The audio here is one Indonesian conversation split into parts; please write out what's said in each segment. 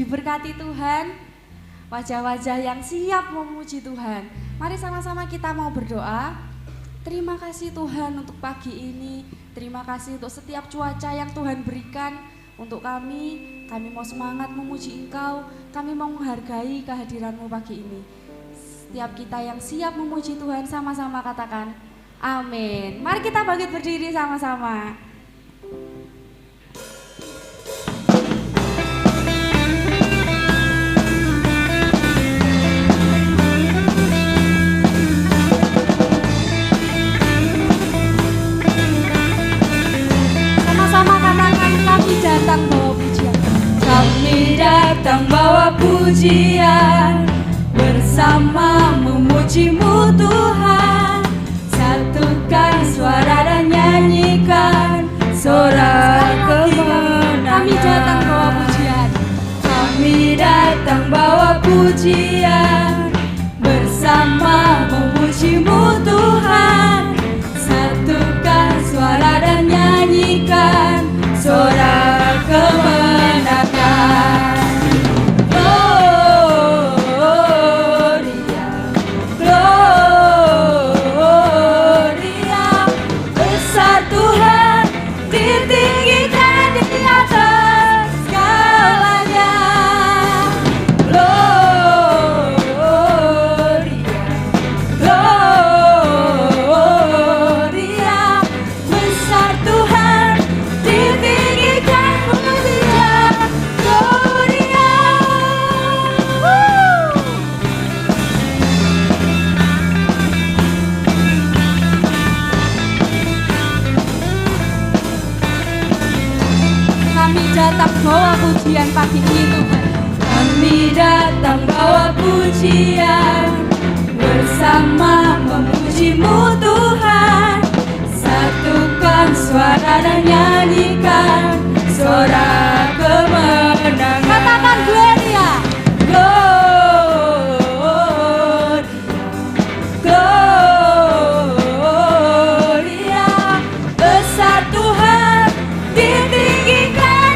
diberkati Tuhan, wajah-wajah yang siap memuji Tuhan. Mari sama-sama kita mau berdoa. Terima kasih Tuhan untuk pagi ini, terima kasih untuk setiap cuaca yang Tuhan berikan untuk kami. Kami mau semangat memuji Engkau, kami mau menghargai kehadiran-Mu pagi ini. Setiap kita yang siap memuji Tuhan sama-sama katakan amin. Mari kita bangkit berdiri sama-sama. Sama-sama katakan kami datang bawa pujian. Kami datang bawa pujian, bersama memuji-Mu Tuhan. Satukan suara dan nyanyikan sorak kemenangan. Kami datang bawa pujian. Kami datang bawa pujian, bersama memuji-Mu Tuhan. Satukan suara dan nyanyikan sorak kemenangan. Datang bawa pujian pagi ini Tuhan. Kami datang bawa pujian, bersama memuji-Mu Tuhan. Satukan suara dan nyanyikan sorak kemenangan. Katakan Gloria, Gloria, Gloria. Besar Tuhan, ditinggikan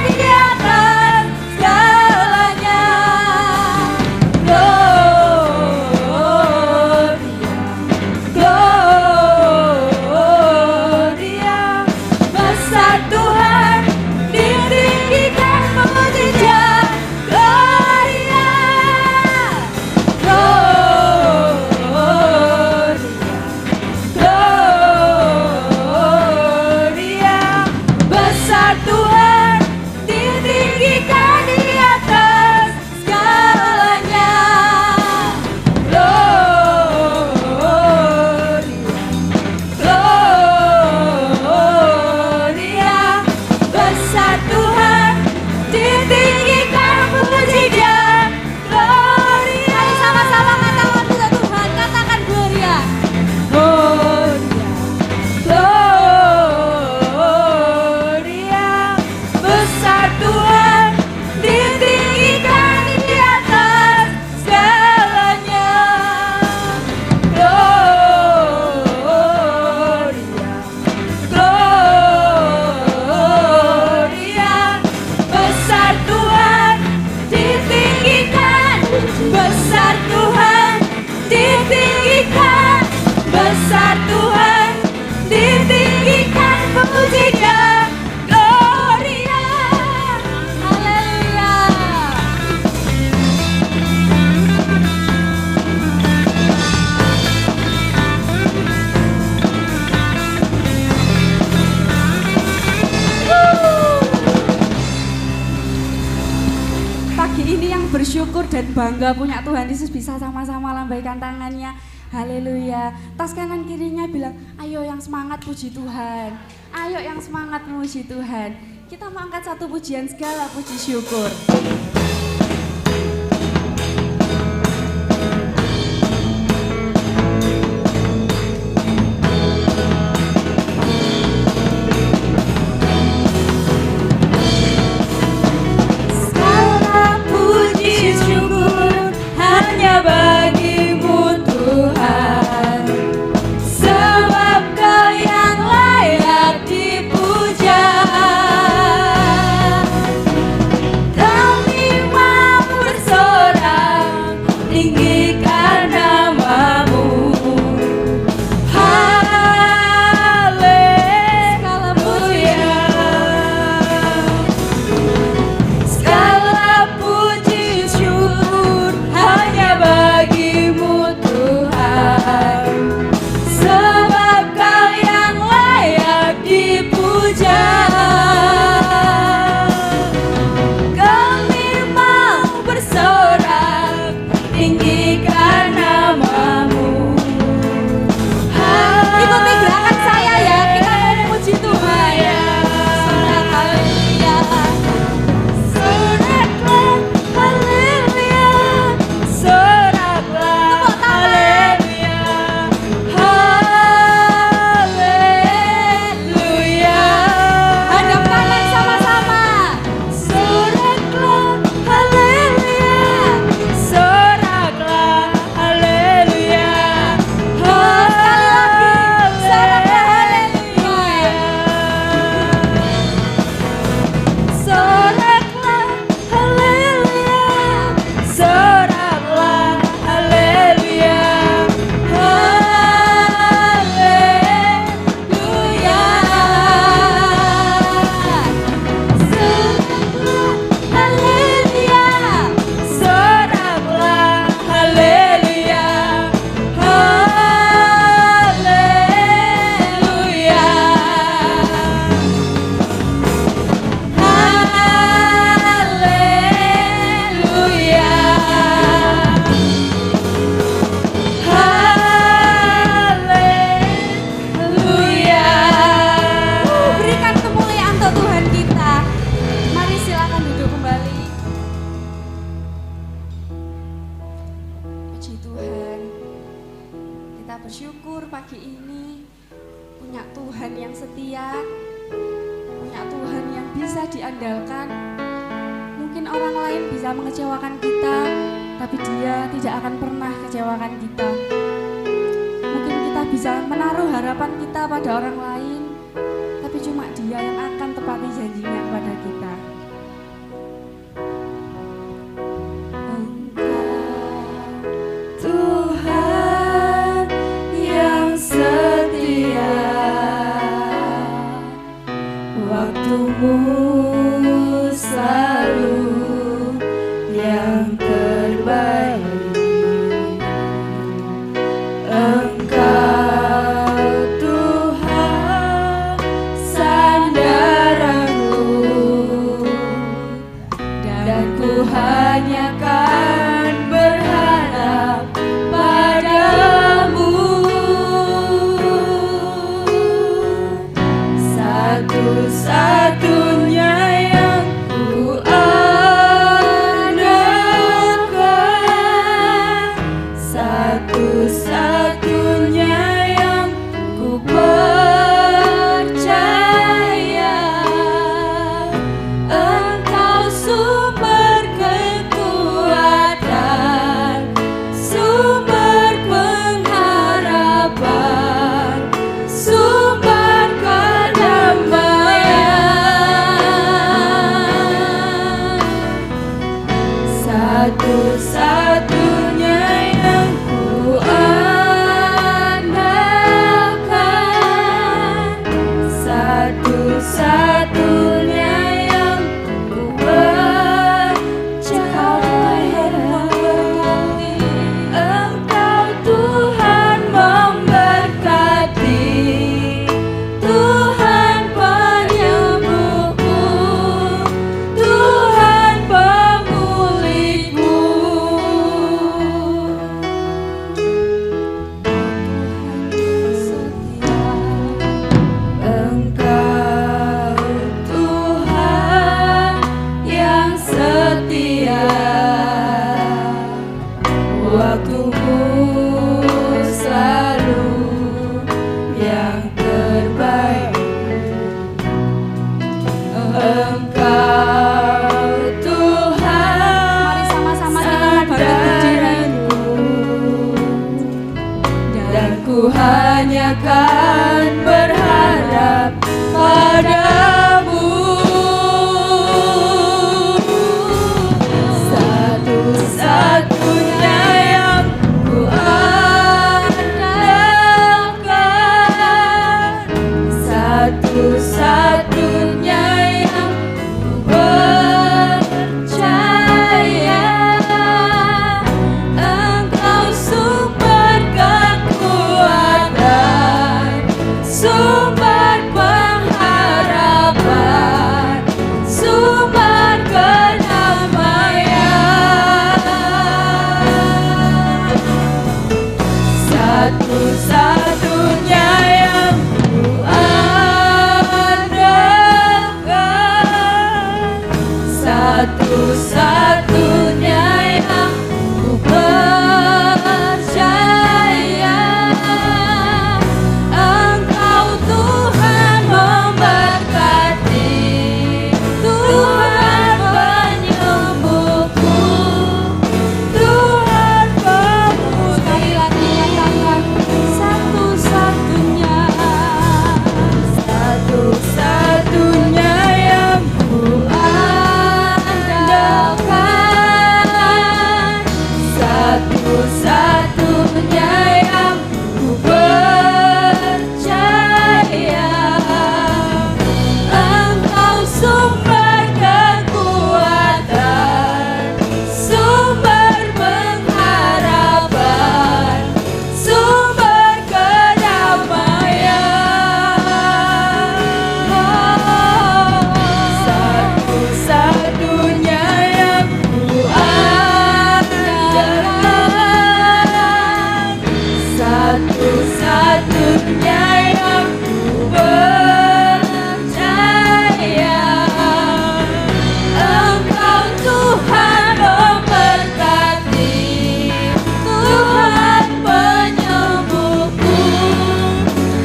bersyukur dan bangga punya Tuhan Yesus bisa sama-sama lambaikan tangannya. Haleluya. Tas kanan kirinya bilang, ayo yang semangat puji Tuhan. Ayo yang semangat memuji Tuhan. Kita mau angkat satu pujian segala puji syukur. Kami tinggikan namamu. Segala puji syukur hanya bagimu Tuhan, sebab Kau yang layak dipuja. Kami mau bersorak tinggikan namamu. Ikuti gerakan saya ya, kita mau memuji Tuhan. Sorak haleluya, soraklah haleluya, soraklah haleluya, haleluya. Hadap tangan sama-sama. Soraklah haleluya, soraklah haleluya, soraklah haleluya, soraklah haleluya, haleluya, soraklah haleluya, haleluya, haleluya. Berikan kemuliaan untuk Tuhan kita. Mari silakan duduk kembali. Puji Tuhan, kita bersyukur pagi ini punya Tuhan yang setia, punya Tuhan yang bisa diandalkan. Mungkin orang lain bisa mengecewakan kita, tapi Dia tidak akan pernah kecewakan kita. Mungkin kita bisa menaruh harapan kita pada orang lain, tapi cuma Dia yang akan tepati janjinya kepada kita. Tuhan yang setia, waktumu selalu yang terbaik. Engkau Tuhan sandaranku, dan ku hanya kan berharap padamu. Satu-satunya yang ku andalkan, satu-satunya yang ku percaya. Engkau sumber kekuatan, sumber pengharapan, sumber kedamaian. Satu-satunya yang ku andalkan, satu-satunya yang ku percaya. Engkau Tuhan memberkati, Tuhan penyembuhku, Tuhan pemulihku. Engkau Tuhan yang setia, waktumu selalu yang terbaik. Engkau Tuhan, Mari sama-sama kita bangkit berdiri. dan ku hanya kan berharap padamu. Satu-satunya Satu-satunya yang ku percaya, Engkau sumber kekuatan, sumber pengharapan, sumber kedamaian. Satu-satunya yang ku andalkan, satu-satunya yang ku percaya, Engkau Tuhan memberkati, Tuhan penyembuhku,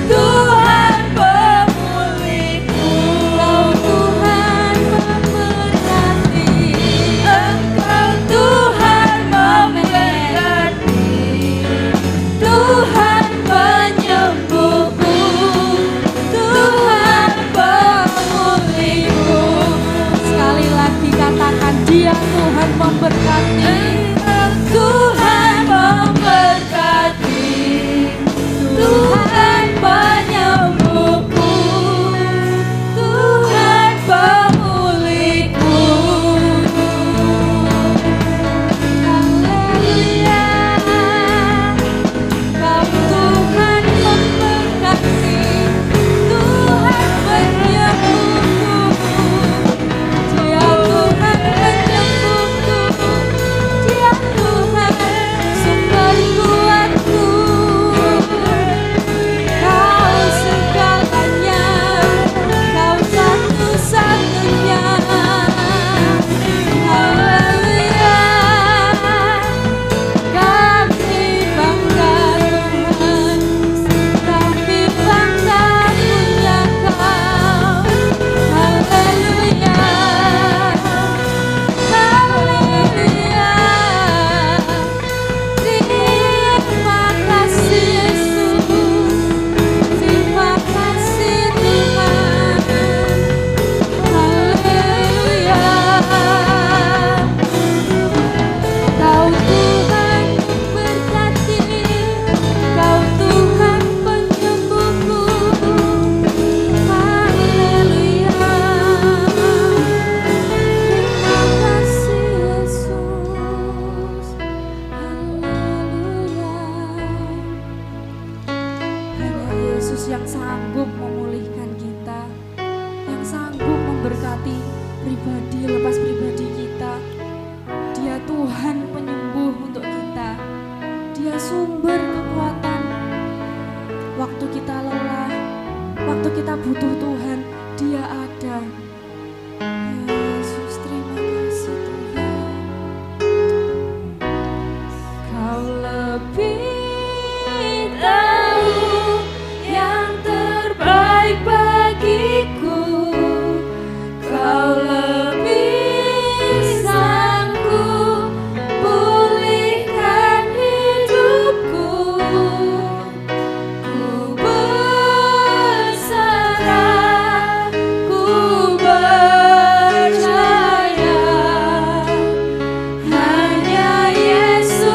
Tuhan pemulihku. Tuhan memberkati, Engkau Tuhan memberkati, Tuhan penyembuhku, Tuhan pemulihku. Sekali lagi katakan, Dia Tuhan memberkati, Tuhan memberkati, Tuhan penyembuhku, Tuhan pemulihku. Haleluya, Kau Tuhan memberkati, Tuhan penyembuhku, Dia Tuhan penyembuhku, Dia Tuhan sumber kuatku. Kau segalanya, Kau satu-satunya. Haleluya, kami bangga Tuhan, kami bangga punya Kau. Haleluya, haleluya. Terima kasih Yesus, terima kasih Tuhan. Haleluya, Kau Tuhan berkati, Kau Tuhan penyembuhku. Haleluya, terima kasih Yesus. Haleluya. Hanya Yesus yang sanggup memulihkan kita, yang sanggup memberkati pribadi lepas pribadi kita. Dia Tuhan penyembuh untuk kita, Dia sumber kekuatan. Waktu kita lelah, waktu kita butuh Tuhan, Dia ada. Yesus, terima kasih Tuhan. Kau lebih tahu yang terbaik bagiku, Kau lebih sanggup pulihkan hidupku. Ku berserah, ku percaya, hanya Yesus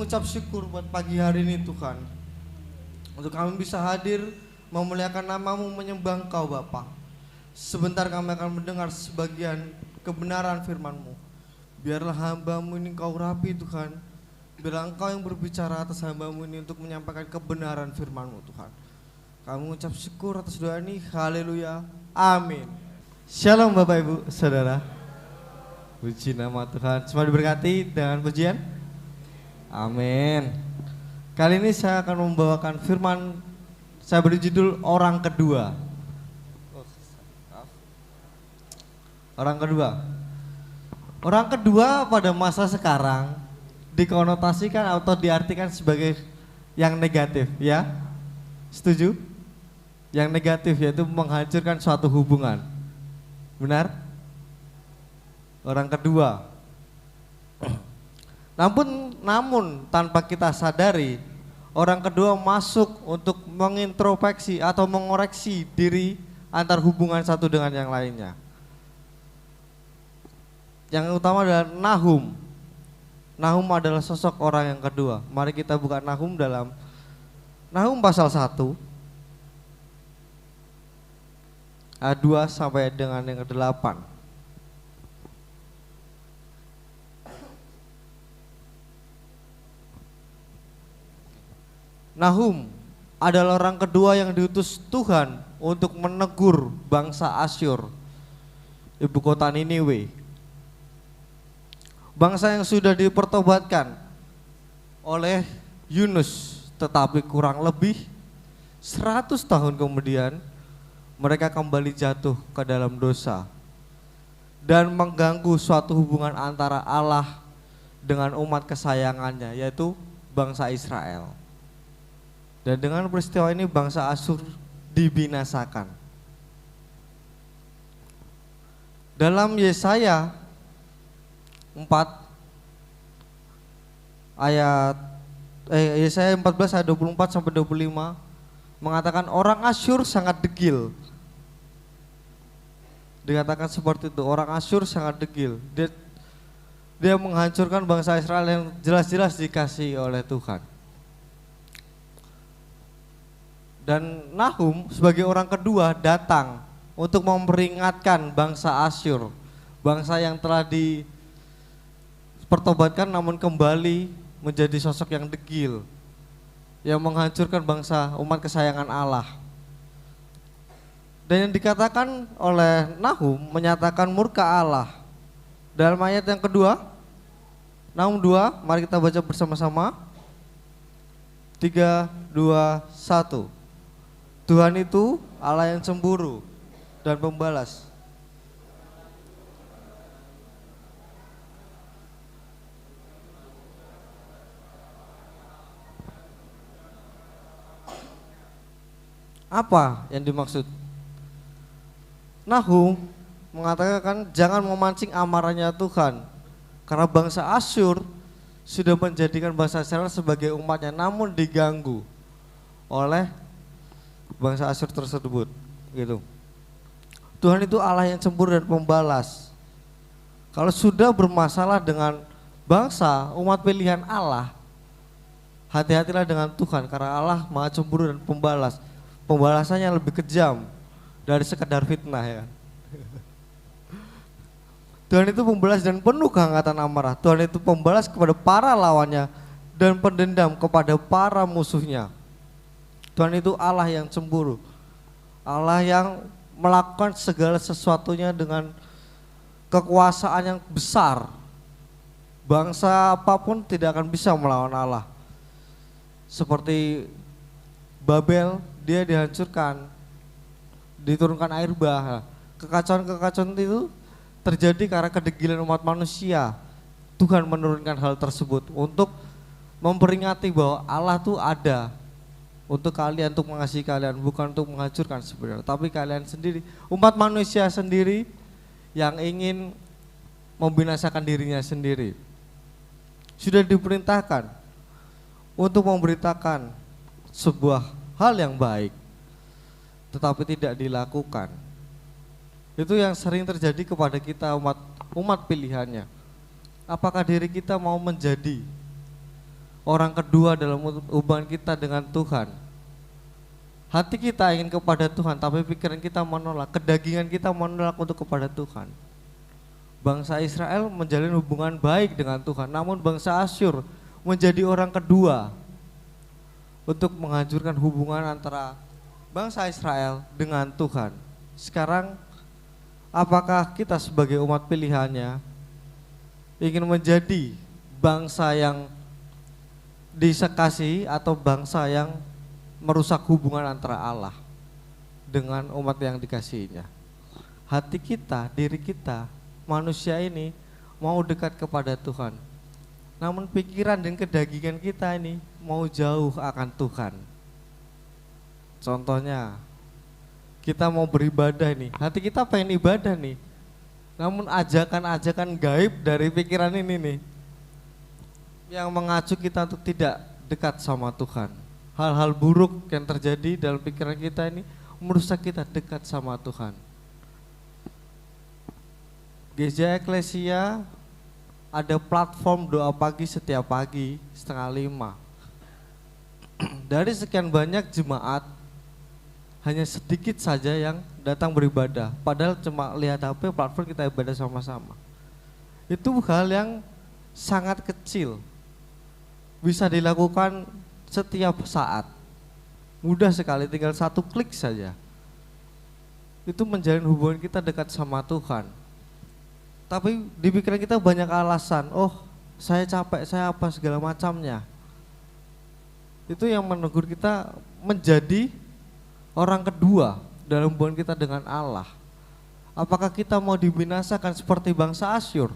mengucap syukur buat pagi hari ini Tuhan. Untuk kami bisa hadir memuliakan nama-Mu, menyembah Engkau Bapa. Sebentar kami akan mendengar sebagian kebenaran firman-Mu. Biarlah hamba-Mu ini Engkau rapi Tuhan. Biarlah Engkau yang berbicara atas hamba-Mu ini untuk menyampaikan kebenaran firman-Mu Tuhan. Kami mengucap syukur atas doa ini. Haleluya. Amin. Shalom Bapak Ibu Saudara. Puji nama Tuhan. Semua diberkati dengan pujian. Amin. Kali ini saya akan membawakan firman. Saya beri judul Orang Kedua. Orang kedua. Orang kedua pada masa sekarang dikonotasikan atau diartikan sebagai yang negatif, ya. Setuju? Yang negatif yaitu menghancurkan suatu hubungan. Benar? Orang kedua. Namun tanpa kita sadari, orang kedua masuk untuk mengintrospeksi atau mengoreksi diri antar hubungan satu dengan yang lainnya. Yang utama adalah Nahum. Nahum adalah sosok orang yang kedua. Mari kita buka Nahum dalam Nahum pasal 1 ayat 2 sampai dengan yang ke-8. Nahum adalah orang kedua yang diutus Tuhan untuk menegur bangsa Asyur, ibu kota Niniwe. Bangsa yang sudah dipertobatkan oleh Yunus, tetapi kurang lebih 100 tahun kemudian mereka kembali jatuh ke dalam dosa dan mengganggu suatu hubungan antara Allah dengan umat kesayangannya, yaitu bangsa Israel. Dan dengan peristiwa ini bangsa Asyur dibinasakan. Dalam Yesaya 4 ayat Yesaya 14 ayat 24 sampai 25 mengatakan orang Asyur sangat degil. Dikatakan seperti itu, orang Asyur sangat degil. Dia menghancurkan bangsa Israel yang jelas-jelas dikasihi oleh Tuhan. Dan Nahum sebagai orang kedua datang untuk memperingatkan bangsa Asyur, bangsa yang telah dipertobatkan namun kembali menjadi sosok yang degil, yang menghancurkan bangsa umat kesayangan Allah. Dan yang dikatakan oleh Nahum menyatakan murka Allah. Dalam ayat yang kedua, Nahum 2, mari kita baca bersama-sama. 3, 2, 1. Tuhan itu Allah yang cemburu dan pembalas. Apa yang dimaksud? Nahum mengatakan jangan memancing amarahnya Tuhan, karena bangsa Asyur sudah menjadikan bangsa Israel sebagai umatnya, namun diganggu oleh bangsa Asyur tersebut, gitu. Tuhan itu Allah yang cemburu dan pembalas. Kalau sudah bermasalah dengan bangsa umat pilihan Allah, hati-hatilah dengan Tuhan, karena Allah Maha Cemburu dan pembalas. Pembalasannya lebih kejam dari sekedar fitnah, ya. Tuhan itu pembalas dan penuh kehangatan amarah. Tuhan itu pembalas kepada para lawannya dan pendendam kepada para musuhnya. Tuhan itu Allah yang cemburu, Allah yang melakukan segala sesuatunya dengan kekuasaan yang besar. Bangsa apapun tidak akan bisa melawan Allah. Seperti Babel, dia dihancurkan, diturunkan air bah. Kekacauan-kekacauan itu terjadi karena kedegilan umat manusia. Tuhan menurunkan hal tersebut untuk memperingati bahwa Allah tuh ada untuk kalian, untuk mengasihi kalian, bukan untuk menghancurkan sebenarnya, tapi kalian sendiri, umat manusia sendiri yang ingin membinasakan dirinya sendiri. Sudah diperintahkan untuk memberitakan sebuah hal yang baik, tetapi tidak dilakukan. Itu yang sering terjadi kepada kita umat pilihannya. Apakah diri kita mau menjadi orang kedua dalam hubungan kita dengan Tuhan. Hati kita ingin kepada Tuhan, tapi pikiran kita menolak, kedagingan kita menolak untuk kepada Tuhan. Bangsa Israel menjalin hubungan baik dengan Tuhan, namun bangsa Asyur menjadi orang kedua untuk menghancurkan hubungan antara bangsa Israel dengan Tuhan. Sekarang apakah kita sebagai umat pilihannya ingin menjadi bangsa yang disekasihi atau bangsa yang merusak hubungan antara Allah dengan umat yang dikasihinya? Hati kita, diri kita, manusia ini mau dekat kepada Tuhan, namun pikiran dan kedagingan kita ini mau jauh akan Tuhan. Contohnya, kita mau beribadah nih, hati kita pengen ibadah nih, namun ajakan-ajakan gaib dari pikiran ini nih yang mengacu kita untuk tidak dekat sama Tuhan. Hal-hal buruk yang terjadi dalam pikiran kita ini merusak kita dekat sama Tuhan. Gereja Eklesia ada platform doa pagi setiap pagi 4:30. Dari sekian banyak jemaat, hanya sedikit saja yang datang beribadah. Padahal cuma lihat HP, platform kita ibadah sama-sama. Itu hal yang sangat kecil, bisa dilakukan setiap saat. Mudah sekali, tinggal satu klik saja. Itu menjalin hubungan kita dekat sama Tuhan. Tapi di pikiran kita banyak alasan, oh saya capek, saya apa segala macamnya. Itu yang menegur kita menjadi orang kedua dalam hubungan kita dengan Allah. Apakah kita mau dibinasakan seperti bangsa Asyur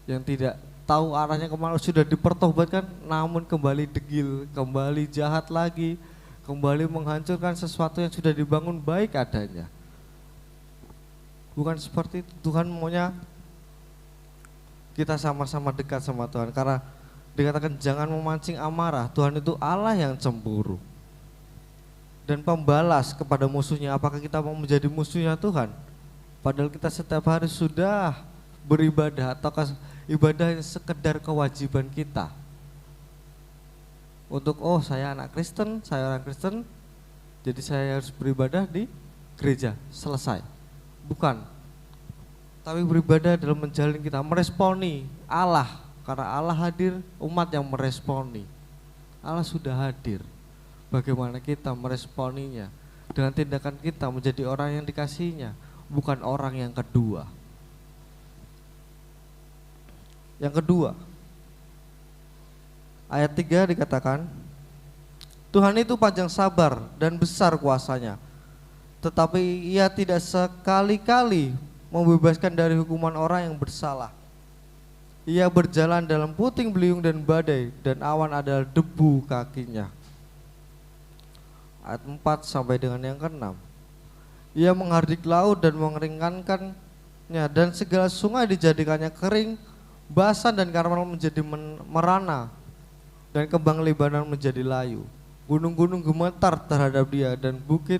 yang tidak tahu arahnya kemana, sudah dipertobatkan namun kembali degil, kembali jahat lagi, kembali menghancurkan sesuatu yang sudah dibangun baik adanya? Bukan seperti itu. Tuhan maunya kita sama-sama dekat sama Tuhan, karena dikatakan jangan memancing amarah. Tuhan itu Allah yang cemburu dan pembalas kepada musuhnya. Apakah kita mau menjadi musuhnya Tuhan? Padahal kita setiap hari sudah beribadah, ataukah ibadah yang sekedar kewajiban kita untuk oh saya anak Kristen, saya orang Kristen, jadi saya harus beribadah di gereja, selesai. Bukan, tapi beribadah dalam menjalin kita, meresponi Allah, karena Allah hadir, umat yang meresponi. Allah sudah hadir, bagaimana kita meresponinya dengan tindakan kita menjadi orang yang dikasihinya, bukan orang yang kedua. Yang kedua, ayat 3 dikatakan, Tuhan itu panjang sabar dan besar kuasanya, tetapi ia tidak sekali-kali membebaskan dari hukuman orang yang bersalah. Ia berjalan dalam puting beliung dan badai, dan awan adalah debu kakinya. Ayat 4 sampai dengan yang ke-6. Ia menghardik laut dan mengeringkannya, dan segala sungai dijadikannya kering, Basan dan Karmel menjadi merana, dan kembang Libanon menjadi layu. Gunung-gunung gemetar terhadap dia, dan bukit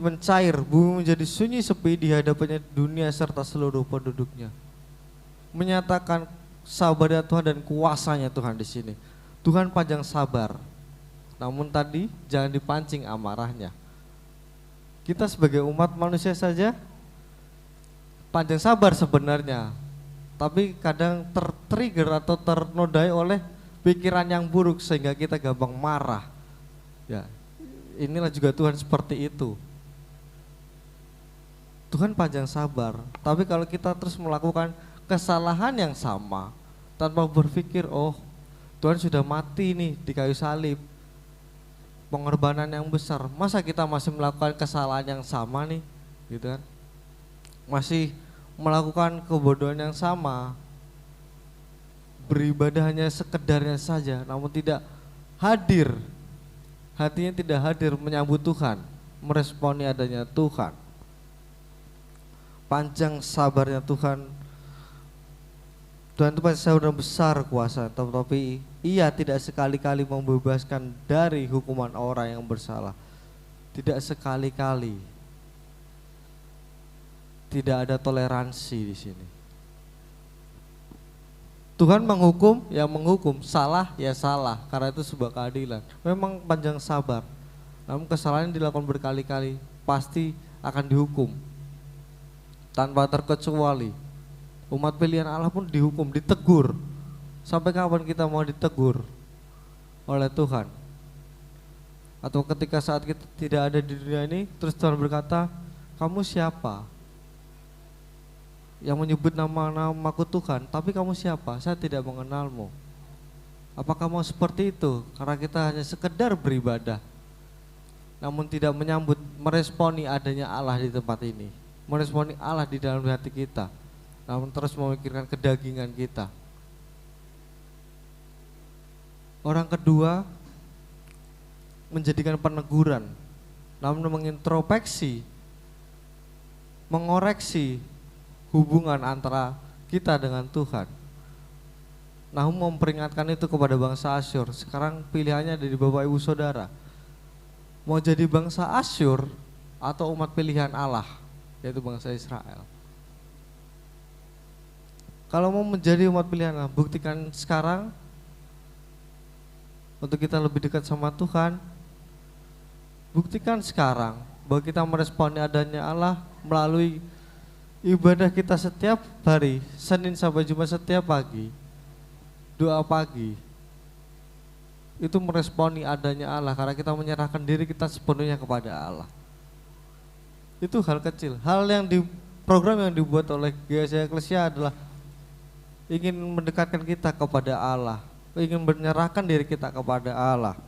mencair, bumi menjadi sunyi sepi di hadapannya dunia serta seluruh penduduknya. Menyatakan sabarnya Tuhan dan kuasanya Tuhan di sini. Tuhan panjang sabar, namun tadi jangan dipancing amarahnya. Kita sebagai umat manusia saja panjang sabar sebenarnya, tapi kadang tertrigger atau ternodai oleh pikiran yang buruk sehingga kita gampang marah. Ya, inilah juga Tuhan seperti itu. Tuhan panjang sabar, tapi kalau kita terus melakukan kesalahan yang sama tanpa berpikir, oh Tuhan sudah mati nih di kayu salib, pengorbanan yang besar, masa kita masih melakukan kesalahan yang sama nih, gitu kan? Masih melakukan kebodohan yang sama, beribadah hanya sekedarnya saja, namun tidak hadir, hatinya tidak hadir menyambut Tuhan, meresponi adanya Tuhan. Panjang sabarnya Tuhan. Tuhan itu pasti sudah besar kuasa, tetapi ia tidak sekali-kali membebaskan dari hukuman orang yang bersalah. Tidak sekali-kali. Tidak ada toleransi di sini. Tuhan menghukum, ya menghukum, salah ya salah, karena itu sebuah keadilan. Memang panjang sabar, namun kesalahan yang dilakukan berkali-kali pasti akan dihukum tanpa terkecuali. Umat pilihan Allah pun dihukum, ditegur. Sampai kapan kita mau ditegur oleh Tuhan? Atau ketika saat kita tidak ada di dunia ini, terus Tuhan berkata, kamu siapa? Yang menyebut nama-namaku Tuhan, tapi kamu siapa? Saya tidak mengenalmu. Apakah mau seperti itu? Karena kita hanya sekedar beribadah, namun tidak menyambut, meresponi adanya Allah di tempat ini, meresponi Allah di dalam hati kita, namun terus memikirkan kedagingan kita. Orang kedua, menjadikan peneguran, namun mengintrospeksi, mengoreksi hubungan antara kita dengan Tuhan. Nahum memperingatkan itu kepada bangsa Asyur. Sekarang pilihannya ada di Bapak Ibu Saudara. Mau jadi bangsa Asyur atau umat pilihan Allah, yaitu bangsa Israel. Kalau mau menjadi umat pilihan Allah, buktikan sekarang untuk kita lebih dekat sama Tuhan. Buktikan sekarang bahwa kita meresponi adanya Allah melalui ibadah kita setiap hari, Senin sampai Jumat setiap pagi, doa pagi. Itu meresponi adanya Allah karena kita menyerahkan diri kita sepenuhnya kepada Allah. Itu hal kecil. Hal yang di program yang dibuat oleh GSI Eklesia adalah ingin mendekatkan kita kepada Allah, ingin menyerahkan diri kita kepada Allah.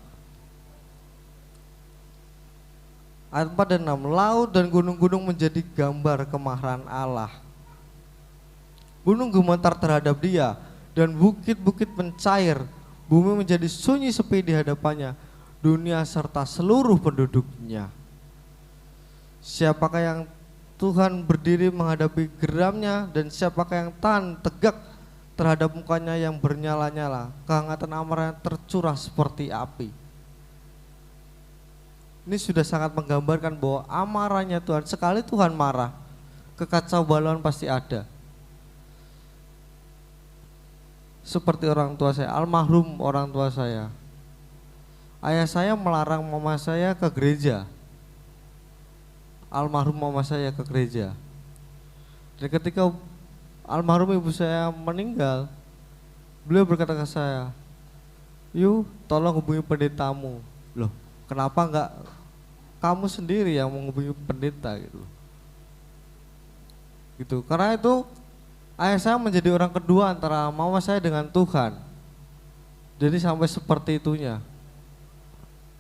Ayat 4 dan 6, laut dan gunung-gunung menjadi gambar kemarahan Allah. Gunung gemetar terhadap Dia dan bukit-bukit mencair, bumi menjadi sunyi sepi di hadapannya, dunia serta seluruh penduduknya. Siapakah yang Tuhan berdiri menghadapi geramnya, dan siapakah yang tahan tegak terhadap mukanya yang bernyala-nyala, kehangatan amarahnya tercurah seperti api. Ini sudah sangat menggambarkan bahwa amarahnya Tuhan, sekali Tuhan marah, kekacau balau pasti ada. Seperti orang tua saya, almarhum orang tua saya. Ayah saya melarang mama saya ke gereja. Almarhum mama saya ke gereja. Dan ketika almarhum ibu saya meninggal, beliau berkata ke saya, "Yu, tolong hubungi pendetamu." Loh, kenapa enggak kamu sendiri yang menghubungi pendeta gitu. Gitu. Karena itu ayah saya menjadi orang kedua antara mama saya dengan Tuhan. Jadi sampai seperti itunya.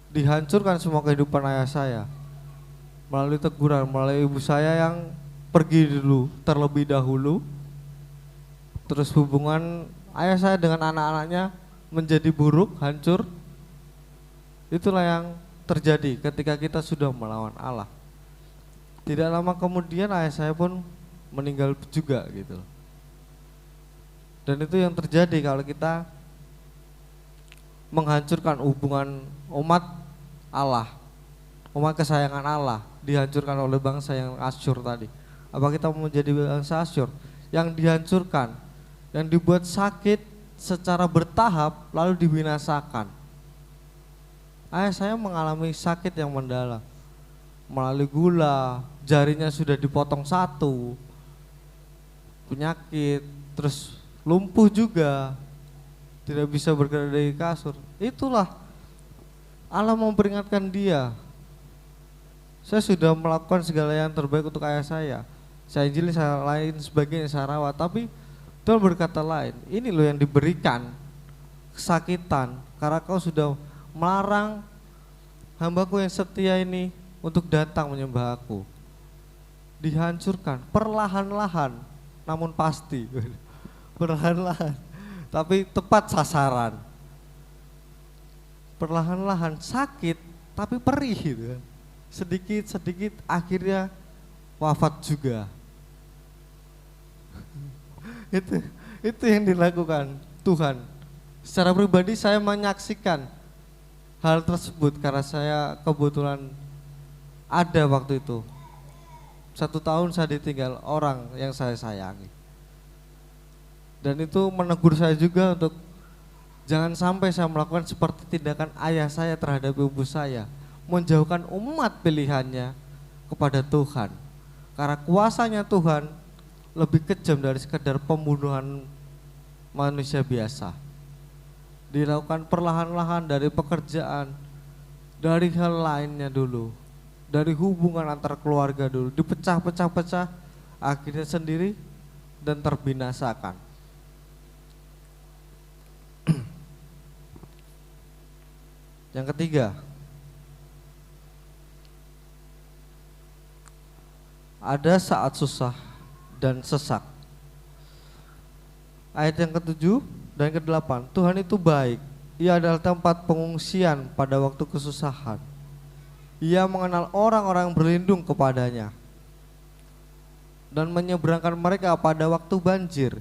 Dihancurkan semua kehidupan ayah saya melalui teguran, melalui ibu saya yang pergi dulu terlebih dahulu. Terus hubungan ayah saya dengan anak-anaknya menjadi buruk, hancur. Itulah yang terjadi ketika kita sudah melawan Allah. Tidak lama kemudian ayah saya pun meninggal juga gitu. Dan itu yang terjadi kalau kita menghancurkan hubungan umat Allah, umat kesayangan Allah, dihancurkan oleh bangsa yang Asyur tadi. Apa kita mau menjadi bangsa Asyur yang dihancurkan, yang dibuat sakit secara bertahap lalu dibinasakan? Ayah saya mengalami sakit yang mendalam melalui gula, jarinya sudah dipotong satu, penyakit, terus lumpuh juga, tidak bisa bergerak dari kasur. Itulah Allah memperingatkan dia. Saya sudah melakukan segala yang terbaik untuk ayah saya injili, saya lain sebagainya, saya rawat, tapi Tuhan berkata lain. Ini loh yang diberikan kesakitan karena kau sudah melarang hambaku yang setia ini untuk datang menyembah aku. Dihancurkan perlahan-lahan, namun pasti. Perlahan-lahan, tapi tepat sasaran. Perlahan-lahan, sakit tapi perih gitu kan. Sedikit-sedikit akhirnya wafat juga. Itu yang dilakukan Tuhan. Secara pribadi saya menyaksikan hal tersebut karena saya kebetulan ada waktu itu. 1 tahun saya ditinggal orang yang saya sayangi. Dan itu menegur saya juga untuk jangan sampai saya melakukan seperti tindakan ayah saya terhadap ibu saya, menjauhkan umat pilihannya kepada Tuhan. Karena kuasanya Tuhan lebih kejam dari sekedar pembunuhan manusia biasa. Dilakukan perlahan-lahan dari pekerjaan, dari hal lainnya dulu, dari hubungan antar keluarga dulu, dipecah-pecah-pecah, akhirnya sendiri dan terbinasakan. Yang ketiga, ada saat susah dan sesak. Ayat yang ke-7 dan ke-8, Tuhan itu baik. Ia adalah tempat pengungsian pada waktu kesusahan. Ia mengenal orang-orang yang berlindung kepadanya dan menyeberangkan mereka pada waktu banjir.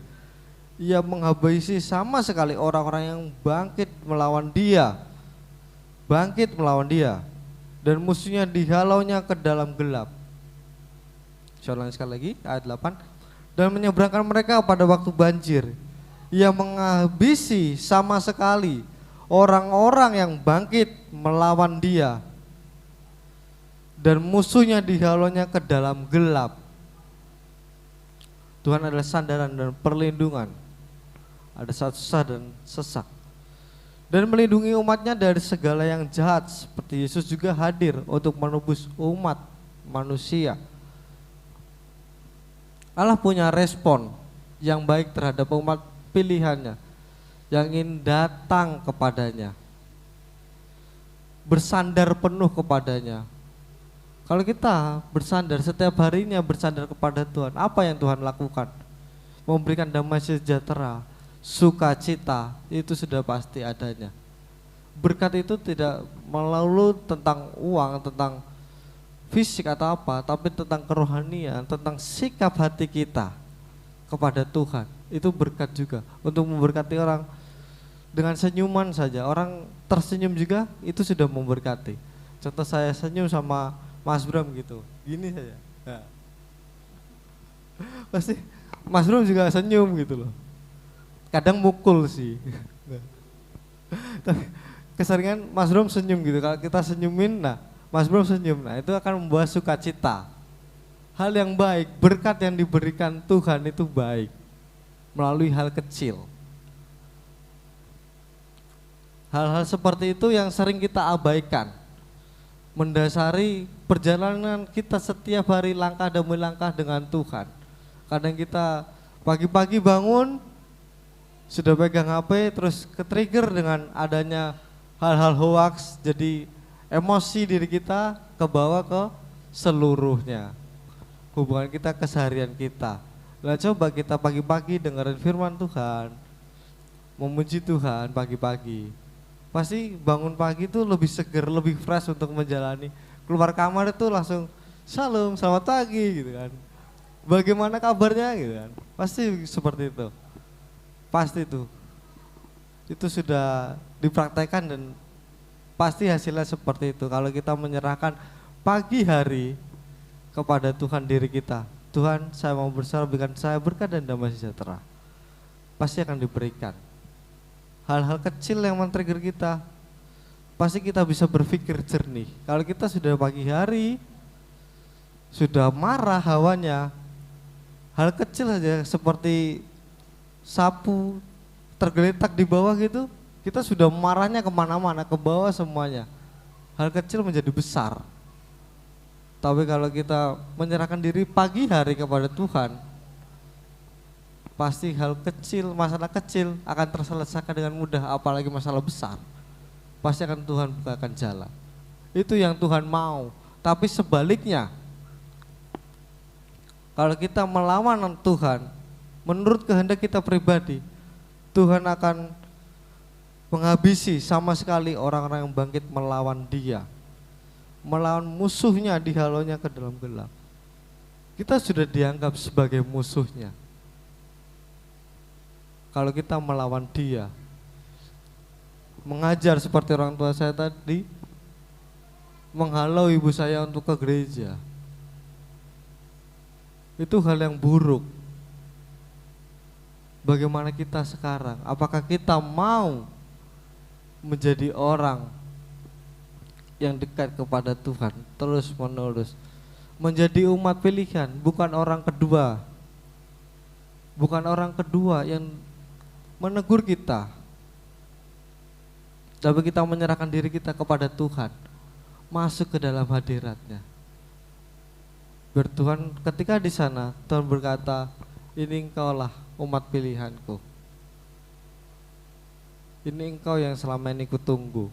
Ia menghabisi sama sekali orang-orang yang bangkit melawan dia. Dan musuhnya dihalaunya ke dalam gelap. Saya ulangi sekali lagi, ayat 8. Dan menyeberangkan mereka pada waktu banjir. Ia menghabisi sama sekali orang-orang yang bangkit melawan dia, dan musuhnya dihalaunya ke dalam gelap. Tuhan adalah sandaran dan perlindungan ada saat susah dan sesak, dan melindungi umatnya dari segala yang jahat, seperti Yesus juga hadir untuk menebus umat manusia. Allah punya respon yang baik terhadap umat pilihannya yang ingin datang kepadanya, bersandar penuh kepadanya. Kalau kita bersandar setiap harinya, bersandar kepada Tuhan, apa yang Tuhan lakukan? Memberikan damai sejahtera, sukacita, itu sudah pasti adanya. Berkat itu tidak melulu tentang uang, tentang fisik atau apa, tapi tentang kerohanian, tentang sikap hati kita kepada Tuhan. Itu berkat juga untuk memberkati orang. Dengan senyuman saja, orang tersenyum juga itu sudah memberkati. Contoh saya senyum sama Mas Bram gitu, gini saja, nah, pasti Mas Bram juga senyum gitu loh. Kadang mukul sih, tapi keseringan Mas Bram senyum gitu. Kalau kita senyumin, nah Mas Bram senyum, nah itu akan membawa sukacita. Hal yang baik, berkat yang diberikan Tuhan itu baik melalui hal kecil. Hal-hal seperti itu yang sering kita abaikan, mendasari perjalanan kita setiap hari langkah demi langkah dengan Tuhan. Kadang kita pagi-pagi bangun sudah pegang HP, terus ke-trigger dengan adanya hal-hal hoax, jadi emosi diri kita kebawa ke seluruhnya, hubungan kita, keseharian kita. Nah, coba kita pagi-pagi dengerin firman Tuhan, memuji Tuhan pagi-pagi. Pasti bangun pagi itu lebih seger, lebih fresh untuk menjalani. Keluar kamar itu langsung shalom, selamat pagi gitu kan. Bagaimana kabarnya gitu kan. Pasti seperti itu. Pasti itu. Itu sudah dipraktekkan dan pasti hasilnya seperti itu. Kalau kita menyerahkan pagi hari kepada Tuhan diri kita, Tuhan, saya mau berserah, berikan saya berkat dan damai sejahtera, pasti akan diberikan. Hal-hal kecil yang men-trigger kita, pasti kita bisa berpikir jernih. Kalau kita sudah pagi hari, sudah marah hawanya, hal kecil saja seperti sapu tergeletak di bawah gitu, kita sudah marahnya kemana-mana, ke bawah semuanya. Hal kecil menjadi besar. Tapi kalau kita menyerahkan diri pagi hari kepada Tuhan, pasti hal kecil, masalah kecil akan terselesaikan dengan mudah, apalagi masalah besar. Pasti akan Tuhan bukakan jalan. Itu yang Tuhan mau. Tapi sebaliknya, kalau kita melawan Tuhan, menurut kehendak kita pribadi, Tuhan akan menghabisi sama sekali orang-orang yang bangkit melawan Dia, melawan musuhnya, dihalaunya ke dalam gelap. Kita sudah dianggap sebagai musuhnya. Kalau kita melawan Dia, mengajar seperti orang tua saya tadi, menghalau ibu saya untuk ke gereja, itu hal yang buruk. bagaimana kita sekarang? Apakah kita mau menjadi orang yang dekat kepada Tuhan terus menerus, menjadi umat pilihan, bukan orang kedua, bukan orang kedua yang menegur kita, tapi kita menyerahkan diri kita kepada Tuhan, masuk ke dalam hadirat-Nya. Biar Tuhan ketika di sana Tuhan berkata, ini engkaulah umat pilihanku, ini engkau yang selama ini kutunggu.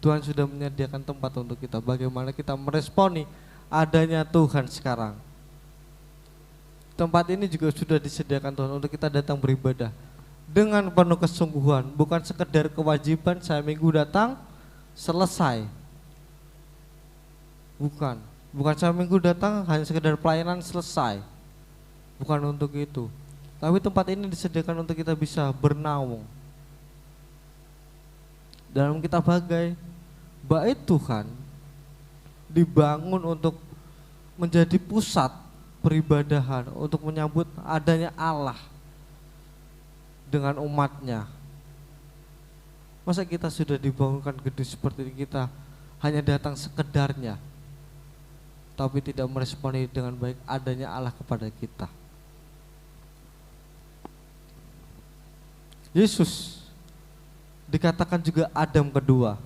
Tuhan sudah menyediakan tempat untuk kita. Bagaimana kita meresponi adanya Tuhan sekarang. Tempat ini juga sudah disediakan Tuhan untuk kita datang beribadah dengan penuh kesungguhan, bukan sekedar kewajiban saya minggu datang selesai. Bukan saya minggu datang hanya sekedar pelayanan selesai. Bukan untuk itu. Tapi tempat ini disediakan untuk kita bisa bernaung dalam kitab Hagai. Bait Tuhan dibangun untuk menjadi pusat peribadahan, untuk menyambut adanya Allah dengan umatnya. Masa kita sudah dibangunkan gedung seperti ini, kita hanya datang sekedarnya, tapi tidak meresponi dengan baik adanya Allah kepada kita. Yesus dikatakan juga Adam kedua.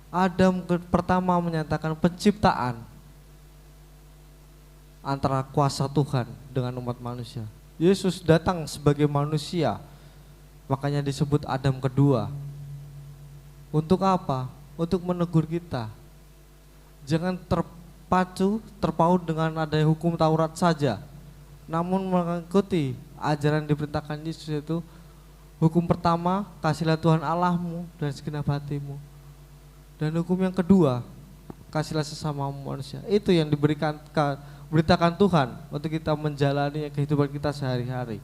Adam pertama menyatakan penciptaan antara kuasa Tuhan dengan umat manusia. Yesus datang sebagai manusia, makanya disebut Adam kedua. Untuk apa? Untuk menegur kita. Jangan terpaut dengan adanya hukum Taurat saja, namun mengikuti ajaran diperintahkan Yesus, itu hukum pertama, kasihlah Tuhan Allahmu dan segenap hatimu. Dan hukum yang kedua, kasihlah sesama manusia. Itu yang diberitakan Tuhan untuk kita menjalani kehidupan kita sehari-hari.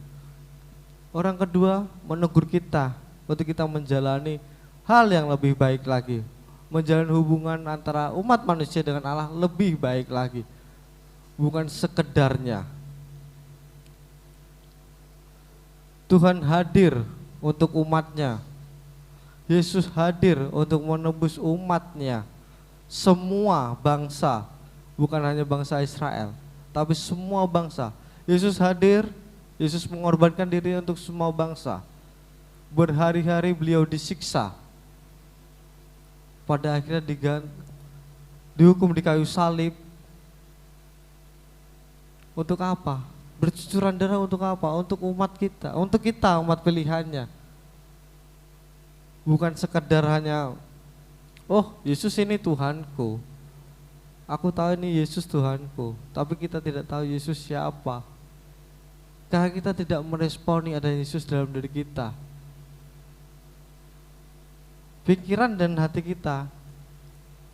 Orang kedua menegur kita untuk kita menjalani hal yang lebih baik lagi, menjalin hubungan antara umat manusia dengan Allah lebih baik lagi, bukan sekedarnya. Tuhan hadir untuk umatnya. Yesus hadir untuk menebus umatnya, semua bangsa, bukan hanya bangsa Israel, tapi semua bangsa. Yesus hadir, Yesus mengorbankan diri untuk semua bangsa. Berhari-hari beliau disiksa, pada akhirnya dihukum di kayu salib. Untuk apa? Bercucuran darah untuk apa? Untuk umat kita, untuk kita umat pilihannya. Bukan sekedar hanya, oh Yesus ini Tuhanku, aku tahu ini Yesus Tuhanku, tapi kita tidak tahu Yesus siapa. Karena kita tidak meresponi ada Yesus dalam diri kita. Pikiran dan hati kita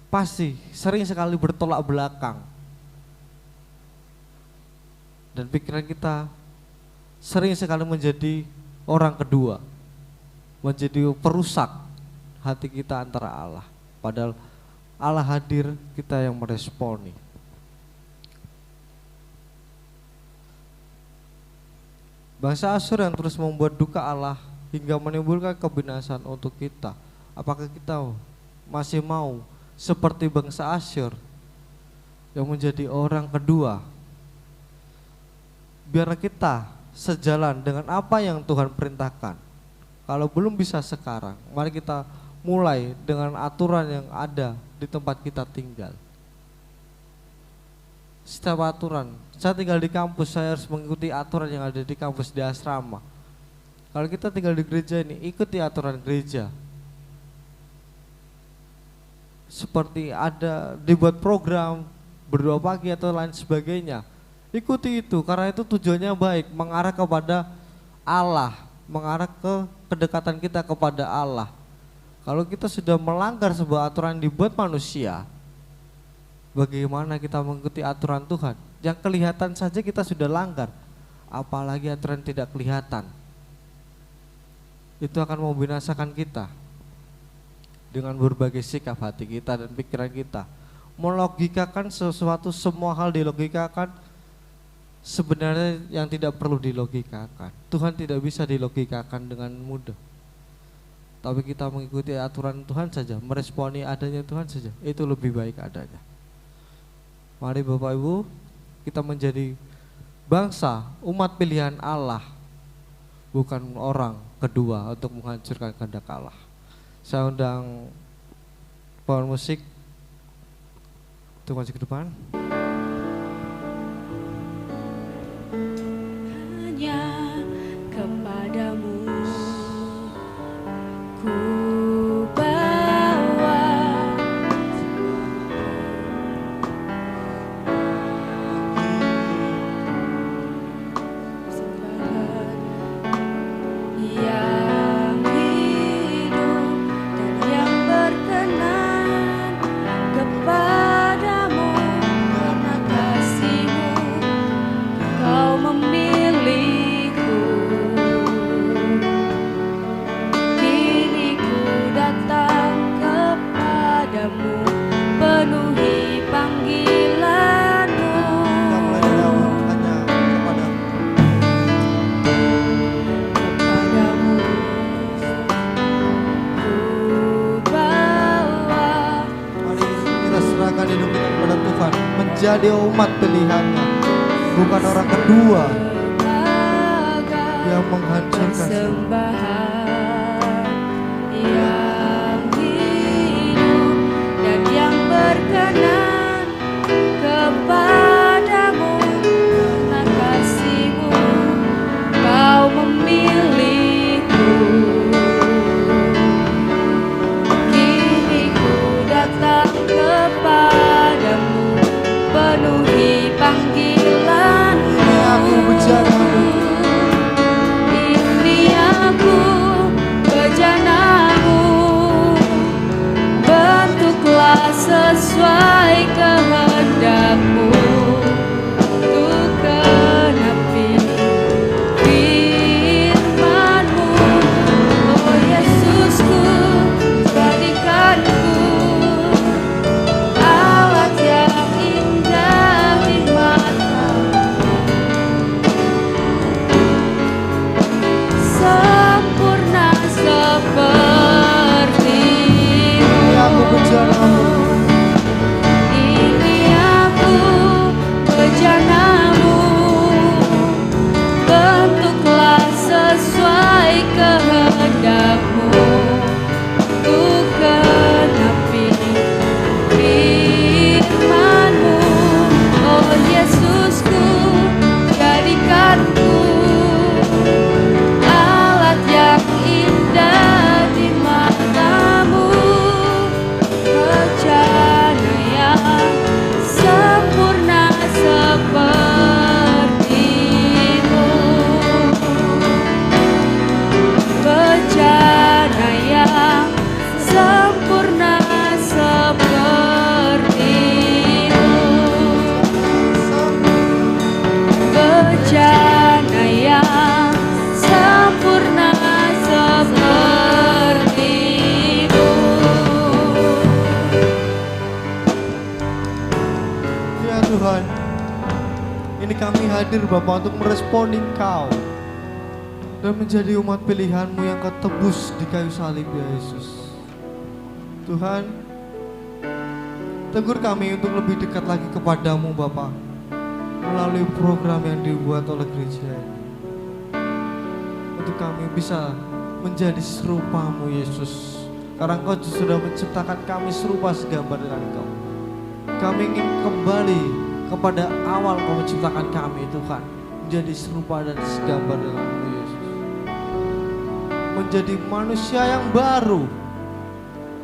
pasti sering sekali bertolak belakang. Dan pikiran kita sering sekali menjadi orang kedua, menjadi perusak hati kita antara Allah. Padahal Allah hadir, kita yang meresponi. Bangsa Asyur yang terus membuat duka Allah hingga menimbulkan kebinasan untuk kita. Apakah kita masih mau seperti bangsa Asyur yang menjadi orang kedua? Biar kita sejalan dengan apa yang Tuhan perintahkan. Kalau belum bisa sekarang, mari kita mulai dengan aturan yang ada di tempat kita tinggal. Setiap aturan, saya tinggal di kampus, saya harus mengikuti aturan yang ada di kampus, di asrama. Kalau kita tinggal di gereja ini, ikuti aturan gereja. Seperti ada dibuat program berdoa pagi atau lain sebagainya, ikuti itu, karena itu tujuannya baik, mengarah kepada Allah, mengarah ke kedekatan kita kepada Allah. Kalau kita sudah melanggar sebuah aturan yang dibuat manusia, bagaimana kita mengikuti aturan Tuhan? Yang kelihatan saja kita sudah langgar, apalagi aturan tidak kelihatan. Itu akan membinasakan kita dengan berbagai sikap hati kita dan pikiran kita. Melogikakan sesuatu, semua hal dilogikakan, sebenarnya yang tidak perlu dilogikakan. Tuhan tidak bisa dilogikakan dengan mudah. Tapi kita mengikuti aturan Tuhan saja, meresponi adanya Tuhan saja, itu lebih baik adanya. Mari Bapak Ibu, kita menjadi bangsa, umat pilihan Allah, bukan orang kedua untuk menghancurkan kehendak Allah. Saya undang pohon musik untuk maju ke depan. Hanya kepadamu ku bawa persembahan yang hidup dan yang berkenan kepadamu karena kasih-Mu Kau memilihku. Kini ku datang kepadamu, penuhi panggilan-Mu. Kita mulai dari awal, hanya kepadamu. Kepadamu ku bawa Mari kita serahkan hidup kita kepada Tuhan, menjadi umat pilihannya, bukan orang kedua yang menghancurkan. persembahan yang hidup dan yang berkenan kepadamu karena kasih-Mu Kau memilihku. Kini ku datang kepadamu, penuhi panggilan-Mu. Aku bejanamu. Ini aku bejanamu, bentuklah sesuai kehendak-Mu untuk genapi firman-Mu. Oh Yesusku, jadikanku alat yang indah di mata-Mu, sempurna seperti-Mu. Ini aku bejanamu. Ini aku bejanamu, bentuklah sesuai kehendak-Mu untuk genapi firman-Mu. Oh Yesusku, jadikanku alat yang indah di mata-Mu, bejana yang sempurna seperti-Mu, bejana yang sempurna seperti-Mu, bejana yang sempurna seperti-Mu. Ya Tuhan, ini kami hadir Bapa untuk meresponi Engkau dan menjadi umat pilihan-Mu yang Kau tebus di kayu salib ya Yesus. Tuhan, tegur kami untuk lebih dekat lagi kepadamu Bapa melalui program yang dibuat oleh gereja ini, untuk kami bisa menjadi serupa-Mu Yesus, karena Engkau sudah menciptakan kami serupa segambar dengan Engkau. Kami ingin kembali kepada awal Kau menciptakan kami Tuhan, menjadi serupa dan segambar dengan-Mu Yesus, menjadi manusia yang baru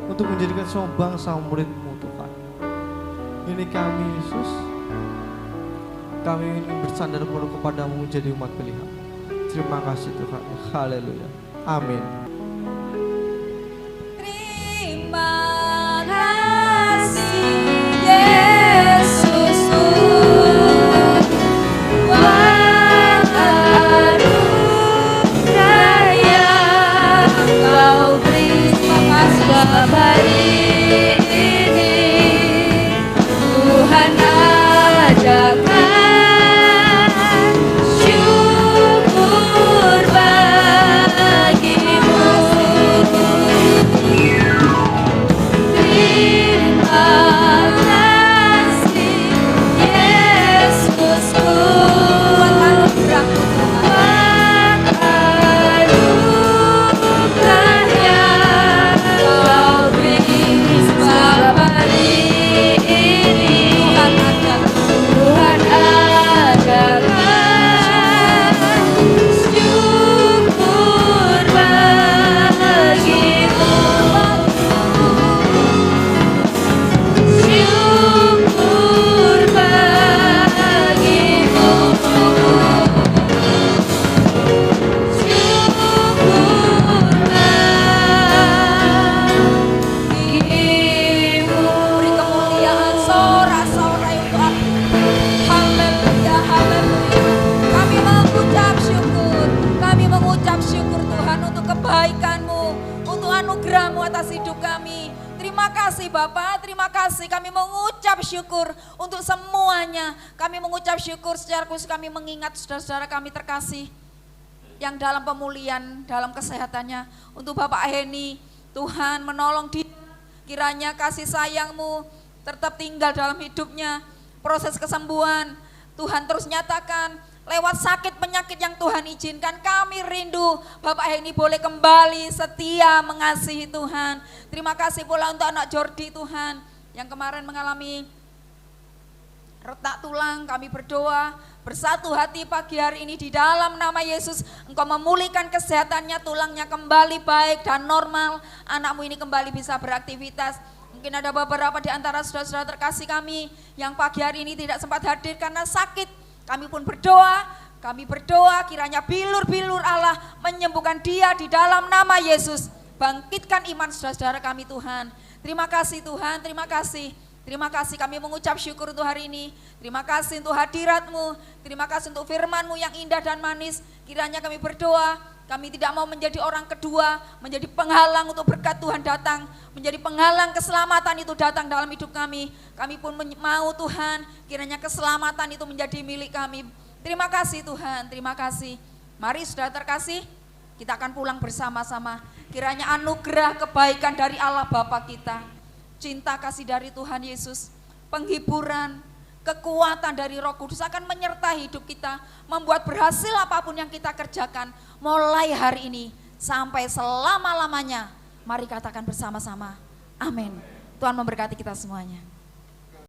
untuk menjadikan semua bangsa murid-Mu Tuhan. Ini kami Yesus, kami ingin bersandar kepada-Mu menjadi umat pilihan. Terima kasih Tuhan, haleluya, amin. Terima kasih Yesus untuk anugerah yang Kau beri pada hari ini. Tuhan adakan atas hidup kami. Terima kasih Bapak, terima kasih. Kami mengucap syukur untuk semuanya. Kami mengucap syukur secara khusus kami mengingat saudara-saudara kami terkasih yang dalam pemulihan, dalam kesehatannya. Untuk Bapak Heni, Tuhan menolong dia. Kiranya kasih sayang-Mu tetap tinggal dalam hidupnya. Proses kesembuhan Tuhan terus nyatakan. Lewat sakit penyakit yang Tuhan izinkan, kami rindu Bapak Heni boleh kembali setia mengasihi Tuhan. Terima kasih pula untuk anak Jordi Tuhan yang kemarin mengalami retak tulang. Kami berdoa bersatu hati pagi hari ini di dalam nama Yesus. Engkau memulihkan kesehatannya, tulangnya kembali baik dan normal. Anakmu ini kembali bisa beraktivitas. Mungkin ada beberapa di antara saudara-saudara terkasih kami yang pagi hari ini tidak sempat hadir karena sakit. Kami pun berdoa kiranya bilur-bilur Allah menyembuhkan dia di dalam nama Yesus. Bangkitkan iman saudara-saudara kami Tuhan. Terima kasih Tuhan, terima kasih. Terima kasih kami mengucap syukur untuk hari ini. Terima kasih untuk hadirat-Mu, terima kasih untuk firman-Mu yang indah dan manis. Kiranya kami berdoa, kami tidak mau menjadi orang kedua, menjadi penghalang untuk berkat Tuhan datang, menjadi penghalang keselamatan itu datang dalam hidup kami. Kami pun mau Tuhan, kiranya keselamatan itu menjadi milik kami. Terima kasih Tuhan, terima kasih. Mari saudara terkasih, kita akan pulang bersama-sama. Kiranya anugerah kebaikan dari Allah Bapa kita, cinta kasih dari Tuhan Yesus, penghiburan, kekuatan dari Roh Kudus akan menyertai hidup kita, membuat berhasil apapun yang kita kerjakan mulai hari ini sampai selama-lamanya. Mari katakan bersama-sama, amin. Tuhan memberkati kita semuanya.